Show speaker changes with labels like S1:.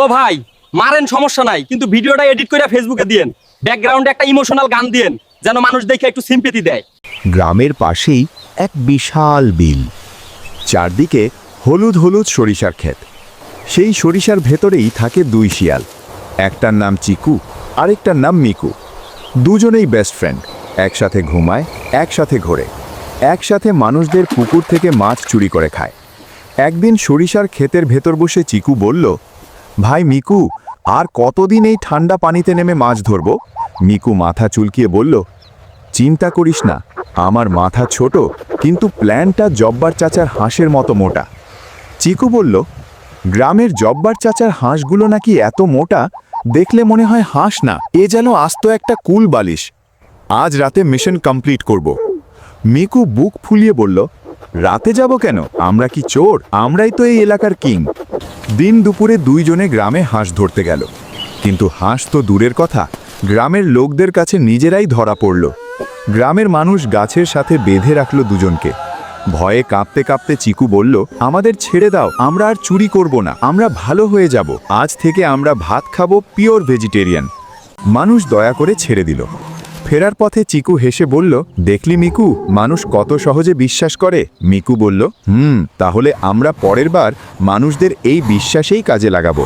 S1: ও ভাই, মারেন সমস্যা নাই, কিন্তু ভিডিওটা এডিট করে ফেসবুকে দিয়েন। ব্যাকগ্রাউন্ডে একটা ইমোশনাল গান দিয়েন, যেন মানুষ দেখে একটু সিম্পেথি দেয়।
S2: গ্রামের পাশেই এক বিশাল বিল, চারদিকে হলুদ হলুদ সরিষার ক্ষেত। সেই সরিষার ভেতরেই থাকে দুই শিয়াল, একটার নাম চিকু আরেকটার নাম মিকু। দুজনেই বেস্ট ফ্রেন্ড, একসাথে ঘুমায়, একসাথে ঘোরে, একসাথে মানুষদের পুকুর থেকে মাছ চুরি করে খায়। একদিন সরিষার ক্ষেতের ভেতর বসে চিকু বলল, ভাই মিকু, আর কতদিন এই ঠান্ডা পানিতে নেমে মাছ ধরব? মিকু মাথা চুলকিয়ে বলল, চিন্তা করিস না, আমার মাথা ছোট, কিন্তু প্ল্যানটা জব্বার চাচার হাঁসের মতো মোটা। চিকু বলল, গ্রামের জব্বার চাচার হাঁসগুলো নাকি এত মোটা, দেখলে মনে হয় হাঁস না, এ যেন আস্ত একটা কুল বালিশ। আজ রাতে মিশন কমপ্লিট করব। মিকু বুক ফুলিয়ে বলল, রাতে যাব কেন? আমরা কি চোর? আমরাই তো এই এলাকার কিং। দিন দুপুরে দুইজনে গ্রামে হাঁস ধরতে গেল, কিন্তু হাঁস তো দূরের কথা, গ্রামের লোকদের কাছে নিজেরাই ধরা পড়ল। গ্রামের মানুষ গাছের সাথে বেঁধে রাখল দুজনকে। ভয়ে কাঁপতে কাঁপতে চিকু বলল, আমাদের ছেড়ে দাও, আমরা আর চুরি করব না, আমরা ভালো হয়ে যাব, আজ থেকে আমরা ভাত খাবো পিওর ভেজিটেরিয়ান। মানুষ দয়া করে ছেড়ে দিল। ফেরার পথে চিকু হেসে বলল, দেখলি মিকু, মানুষ কত সহজে বিশ্বাস করে। মিকু বলল, তাহলে আমরা পরের বার মানুষদের এই বিশ্বাসেই কাজে লাগাবো।